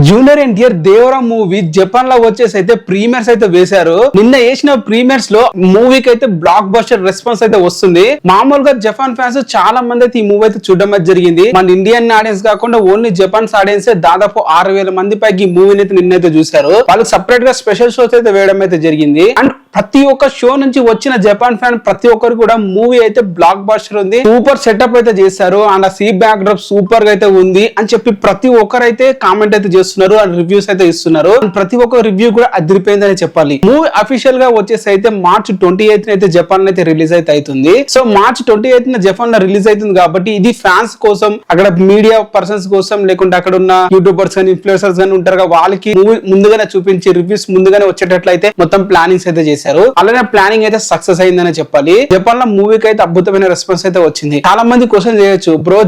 Junior NTR Devara movie Japan లో వచ్చేసి అయితే ప్రీమియర్స్ అయితే వేశారు. నిన్న వేసిన ప్రీమియర్స్ లో మూవీకి అయితే బ్లాక్ బస్టర్ రెస్పాన్స్ అయితే వస్తుంది. మామూలుగా జపాన్ ఫ్యాన్స్ చాలా మంది అయితే ఈ మూవీ అయితే చూడడం అయితే జరిగింది. మన ఇండియన్ ఆడియన్స్ కాకుండా ఓన్లీ జపాన్స్ ఆడియన్స్ దాదాపు 6,000 మంది పైకి ఈ మూవీని అయితే నిన్నైతే చూశారు. వాళ్ళు సపరేట్ గా స్పెషల్ షోస్ అయితే వేయడం అయితే జరిగింది. అండ్ ప్రతి ఒక్క షో నుంచి వచ్చిన జపాన్ ఫ్యాన్ ప్రతి ఒక్కరు కూడా మూవీ అయితే బ్లాక్ బస్టర్ ఉంది, సూపర్ సెటప్ అయితే చేశారు, and sea backdrop super గా అయితే ఉంది అని చెప్పి ప్రతి ఒక్కరైతే కామెంట్ అయితే చేస్తున్నారు అండ్ రివ్యూస్ అయితే ఇస్తున్నారు. ప్రతి ఒక్క రివ్యూ కూడా అదిరిపోయిందని చెప్పాలి. మూవీ అఫీషియల్ గా వచ్చేసి అయితే మార్చ్ 28 అయితే జపాన్ లో అయితే రిలీజ్ అయితే అవుతుంది. సో మార్చ్ 28 జపాన్ లో రిలీజ్ అవుతుంది కాబట్టి ఇది ఫ్యాన్స్ కోసం, అక్కడ మీడియా పర్సన్స్ కోసం, లేకుంటే అక్కడ ఉన్న యూట్యూబర్స్ కానీ ఇన్ఫ్లుయెన్సర్స్ కానీ ఉంటారు, వాళ్ళకి మూవీ ముందుగానే చూపించి రివ్యూస్ ముందుగానే వచ్చేటట్లయితే మొత్తం ప్లానింగ్స్ అయితే చేశారు. అలానే ప్లానింగ్ అయితే సక్సెస్ అయిందని చెప్పాలి. జపాన్ లో మూవీకి అయితే అద్భుతమైన రెస్పాన్స్ అయితే వచ్చింది. చాలా మంది క్వశ్చన్ చేయొచ్చు, బ్రో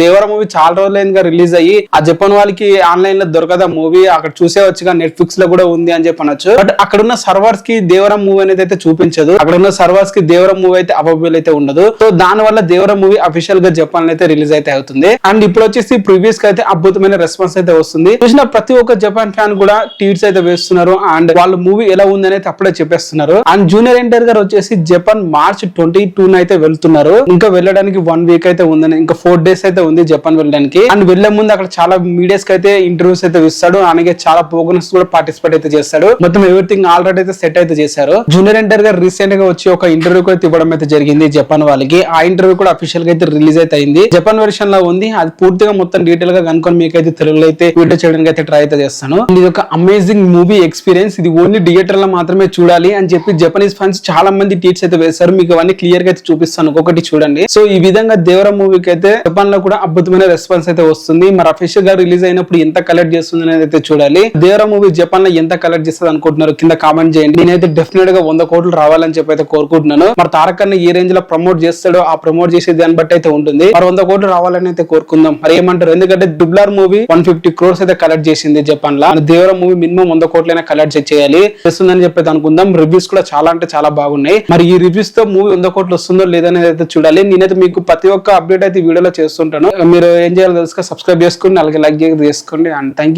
దేవరా మూవీ చాలా రోజులైందిగా రిలీజ్ అయ్యి ఆ జపాన్ వాళ్ళకి ఆన్లైన్ లో దొరకదా మూవీ, అక్కడ చూసేవచ్చుగా, నెట్ఫ్లిక్స్ లో కూడా ఉంది అని చెప్పనొచ్చు. బట్ అక్కడ ఉన్న సర్వర్స్ కి దేవరా మూవీ అనేది అయితే చూపించదు. అక్కడ ఉన్న సర్వర్స్ కి దేవరా మూవీ అయితే అవైలబుల్ అయితే ఉండదు. సో దాని వల్ల దేవరా మూవీ అఫీషియల్ గా జపాన్ లో అయితే రిలీజ్ అయితే అవుతుంది. అండ్ ఇప్పుడు వచ్చేసి ప్రీవియస్ కి అయితే అద్భుతమైన రెస్పాన్స్ అయితే వస్తుంది. చూసిన ప్రతి ఒక్క జపాన్ ఫ్యాన్ కూడా ట్వీట్స్ అయితే వేస్తున్నారు అండ్ వాళ్ళ మూవీ ఎలా ఉందని అయితే అప్పుడే చెప్పేస్తున్నారు. అండ్ జూనియర్ ఎన్టీఆర్ గారు వచ్చేసి జపాన్ మార్చ్ 22 అయితే వెళ్తున్నారు. ఇంకా వెళ్ళడానికి 1 వీక్ అయితే ఉందని, ఇంకా 4 డేస్ అయితే ఉంది జపాన్ వెళ్ళడానికి. అండ్ వెళ్లే ముందు అక్కడ చాలా మీడియాస్ కి అయితే ఇంటర్వ్యూస్ అయితే ఇస్తాడు, అలాగే చాలా ప్రోగ్రామ్స్ కూడా పార్టిసిపేట్ అయితే చేస్తాడు. మొత్తం ఎవ్రీథింగ్ ఆల్రెడీ అయితే సెట్ అయితే చేశారు. జూనియర్ ఎన్టీఆర్ గారు రీసెంట్ గా వచ్చి ఒక ఇంటర్వ్యూ అయితే ఇవ్వడం అయితే జరిగింది జపాన్ వాళ్ళకి. ఆ ఇంటర్వ్యూ కూడా అఫీషియల్ గా అయితే రిలీజ్ అయితే అయింది. జపాన్ వెర్షన్ లో ఉంది. అది పూర్తిగా మొత్తం డీటెయిల్ గా కనుక్కొని మీకు అయితే తెలుగులో అయితే వీడియో చేయడానికి అయితే ట్రై అయితే చేస్తాను. ఇది ఒక అమేజింగ్ మూవీ ఎక్స్పీరియన్స్. ఇది ఓన్లీ థియేటర్ లో మాత్రమే చూడాలి అని చెప్పి జపనీస్ ఫ్యాన్స్ చాలా మంది ట్వీట్స్ అయితే వేశారు. మీకు అవన్నీ క్లియర్ గా అయితే చూపిస్తాను, ఒక్కొక్కటి చూడండి. సో ఈ విధంగా దేవరా మూవీకి అయితే జపాన్ లో కూడా అద్భుతమైన రెస్పాన్స్ అయితే వస్తుంది. మరి అఫీషియల్ గా రిలీజ్ అయినప్పుడు ఎంత కలెక్ట్ చేస్తుంది అనేది అయితే చూడాలి. దేవరా మూవీ జపాన్ లో ఎంత కలెక్ట్ చేస్తుంది అనుకుంటున్నారు కింద కామెంట్ చేయండి. నేనైతే డెఫినెట్ గా 100 కోట్లు రావాలని చెప్పి అయితే కోరుకుంటున్నాను. మరి తారక్ అన్న ఏ రేంజ్ లో ప్రమోట్ చేస్తాడో ఆ ప్రమోట్ చేసే దాన్ని బట్టి అయితే ఉంటుంది. మరి 100 కోట్లు రావాలని అయితే కోరుకుందాం. మరి ఏమంటారు? ఎందుకంటే దుబ్లార్ మూవీ 150 crores అయితే కలెక్ట్ చేసింది జపాన్ లో. దేవరా మూవీ మినిమం 100 కోట్లైనా కలెక్ట్ చేయాలి, చేస్తుందని చెప్పి అనుకుందాం. రివ్యూస్ కూడా చాలా అంటే చాలా బాగున్నాయి. మరి ఈ రివ్యూస్ తో మూవీ 100 కోట్లు వస్తుందో లేదనేది అయితే చూడాలి. నేనైతే మీకు ప్రతి ఒక్క అప్డేట్ అయితే వీడియోలో చేస్తుంటాను. మీరు ఏం చేయాలో తెలుసుగా సబ్స్క్రైబ్ చేసుకోండి, అలాగే లైక్ చేసుకోండి. And thank you.